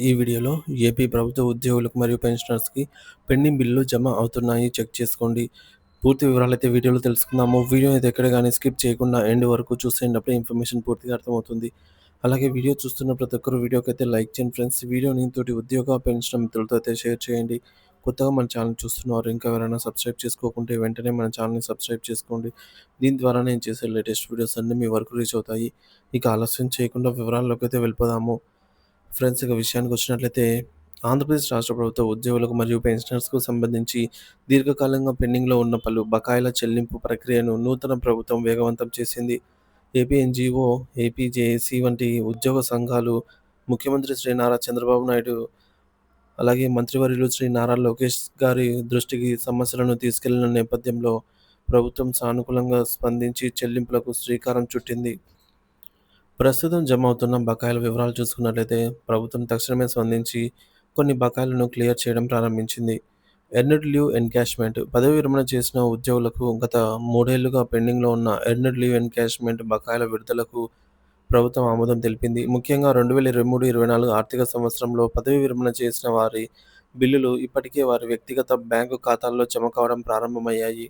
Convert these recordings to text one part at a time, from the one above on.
ఈ వీడియోలో ఏపీ ప్రభుత్వ ఉద్యోగులకు మరియు పెన్షనర్స్‌కి పెండింగ్ బిల్లులు జమ అవుతున్నాయి. చెక్ చేసుకోండి. పూర్తి వివరాలైతే వీడియోలో తెలుసుకుందాము. వీడియోని అయితే ఎక్కడ గాని స్కిప్ చేయకుండా ఎండ్ వరకు చూసేయండి. అప్పుడే ఇన్ఫర్మేషన్ పూర్తిగా అర్థమవుతుంది. అలాగే వీడియో చూస్తున్న ప్రతి ఒక్కరు వీడియోకైతే లైక్ చేయండి ఫ్రెండ్స్. ఈ వీడియోని తోటి ఉద్యోగ, పెన్షన్ మిత్రులతో అయితే షేర్ చేయండి. కొత్తగా మన ఛానల్ చూస్తున్నారు. ఇంకా ఎవరైనా సబ్స్క్రైబ్ చేసుకోకుంటే వెంటనే మన ఛానల్‌ని సబ్స్క్రైబ్ చేసుకోండి. దీని ద్వారా నేను చేసే లేటెస్ట్ వీడియోస్ అన్నీ మీ వరకు రీచ్ అవుతాయి. ఇక ఆలస్యం చేయకుండా వివరాల్లోకైతే వెళ్ళిపోదాము. ఫ్రెండ్స్ ఇక విషయానికొచ్చినట్లయితే ఆంధ్రప్రదేశ్ రాష్ట్ర ప్రభుత్వ ఉద్యోగులకు మరియు పెన్షనర్స్‌కు సంబంధించి దీర్ఘకాలంగా పెండింగ్‌లో ఉన్న పలు బకాయిల చెల్లింపు ప్రక్రియను నూతన ప్రభుత్వం వేగవంతం చేసింది. ఏపీ ఎన్‌జీఓ, ఏపీ జేఏసీ వంటి ఉద్యోగ సంఘాలు ముఖ్యమంత్రి శ్రీ నారా చంద్రబాబు నాయుడు, అలాగే మంత్రివర్యులు శ్రీ నారా లోకేష్ గారి దృష్టికి సమస్యలను తీసుకెళ్లిన నేపథ్యంలో ప్రభుత్వం సానుకూలంగా స్పందించి చెల్లింపులకు శ్రీకారం చుట్టింది. ప్రస్తుతం జమ అవుతున్న బకాయిల వివరాలు చూసుకున్నట్లయితే ప్రభుత్వం తక్షణమే స్పందించి కొన్ని బకాయిలను క్లియర్ చేయడం ప్రారంభించింది. ఎర్నడ్ లీవ్ ఎన్కాష్మెంట్ పదవి విరమణ చేసిన ఉద్యోగులకు గత 3 ఏళ్లుగా పెండింగ్లో ఉన్న ఎర్నడ్ లీవ్ ఎన్కాష్మెంట్ బకాయిల విడుదలకు ప్రభుత్వం ఆమోదం తెలిపింది. ముఖ్యంగా 2023-24 ఆర్థిక సంవత్సరంలో పదవి విరమణ చేసిన వారి బిల్లులు ఇప్పటికే వారి వ్యక్తిగత బ్యాంకు ఖాతాల్లో జమ కావడం ప్రారంభమయ్యాయి.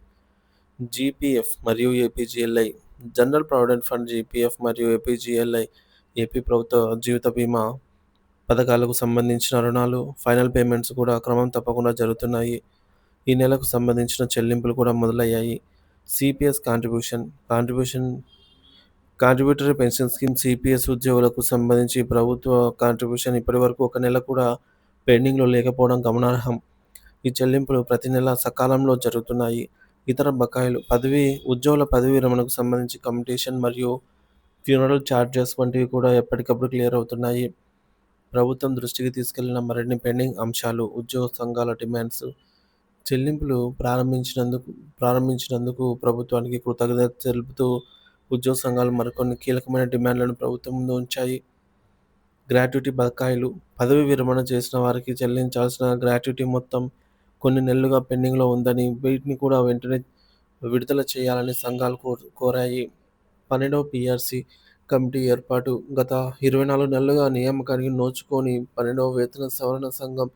జీపీఎఫ్ మరియు APGLI general provident fund GPF మరియు ఏపీజీఎల్ఐ ఏపీ ప్రభుత్వ జీవిత బీమా పథకాలకు సంబంధించిన రుణాలు ఫైనల్ పేమెంట్స్ కూడా క్రమం తప్పకుండా జరుగుతున్నాయి. ఈ నెలకు సంబంధించిన చెల్లింపులు కూడా మొదలయ్యాయి. CPS contributory pension scheme CPS ఉద్యోగులకు సంబంధించి ప్రభుత్వ కాంట్రిబ్యూషన్ ఇప్పటివరకు ఒక నెల కూడా పెండింగ్‌లో లేకపోవడం గమనార్హం. ఈ చెల్లింపులు ప్రతి నెల సకాలంలో జరుగుతున్నాయి. ఇతర బకాయిలు ఉద్యోగుల పదవీ విరమణకు సంబంధించి కమ్యుటేషన్ మరియు ఫ్యూనరల్ చార్జెస్ వంటివి కూడా ఎప్పటికప్పుడు క్లియర్ అవుతున్నాయి. ప్రభుత్వం దృష్టికి తీసుకెళ్లిన మరిన్ని పెండింగ్ అంశాలు, ఉద్యోగ సంఘాల డిమాండ్స్, చెల్లింపులు ప్రారంభించినందుకు ప్రభుత్వానికి కృతజ్ఞత తెలుపుతూ ఉద్యోగ సంఘాలు మరికొన్ని కీలకమైన డిమాండ్లను ప్రభుత్వం ముందు ఉంచాయి. గ్రాట్యుటీ బకాయిలు పదవి విరమణ చేసిన వారికి చెల్లించాల్సిన గ్రాట్యుటీ మొత్తం కొన్ని నెలలుగా పెండింగ్‌లో ఉందని, వీటిని కూడా వెంటనే విడుదల చేయాలని సంఘాలు కోరాయి. 12వ పీఆర్సీ కమిటీ ఏర్పాటు గత 24 నెలలుగా నియామకానికి నోచుకోని 12వ వేతన సవరణ సంఘం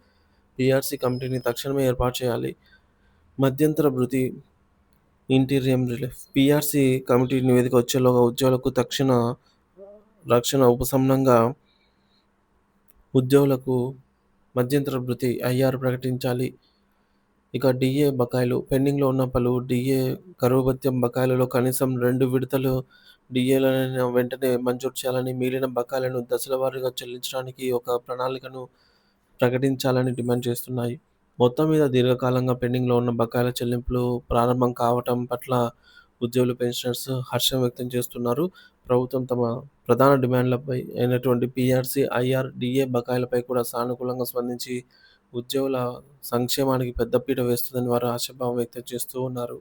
పీఆర్సీ కమిటీని తక్షణమే ఏర్పాటు చేయాలి. మధ్యంతర భృతి ఇంటీరియం రిలీఫ్ పీఆర్సీ కమిటీ నివేదిక వచ్చేలోగా ఉద్యోగులకు తక్షణ రక్షణ ఉపశమనంగా ఉద్యోగులకు మధ్యంతర భృతి ఐఆర్ ప్రకటించాలి. ఇక డీఏ బకాయిలు పెండింగ్‌లో ఉన్న పలు డీఏ కరువు భత్యం బకాయిలలో కనీసం 2 విడతలు డీఏలను వెంటనే మంజూరు చేయాలని, మిగిలిన బకాయిలను దశల వారీగా చెల్లించడానికి ఒక ప్రణాళికను ప్రకటించాలని డిమాండ్ చేస్తున్నాయి. మొత్తం మీద దీర్ఘకాలంగా పెండింగ్‌లో ఉన్న బకాయిల చెల్లింపులు ప్రారంభం కావటం పట్ల ఉద్యోగులు, పెన్షనర్స్ హర్షం వ్యక్తం చేస్తున్నారు. ప్రభుత్వం తమ ప్రధాన డిమాండ్లపై అయినటువంటి పీఆర్సీ, ఐఆర్, డీఏ బకాయిలపై కూడా సానుకూలంగా స్పందించి ఉద్యోగుల సంక్షేమానికి పెద్దపీట వేస్తుందని వారు ఆశాభావం వ్యక్తం చేస్తూ ఉన్నారు.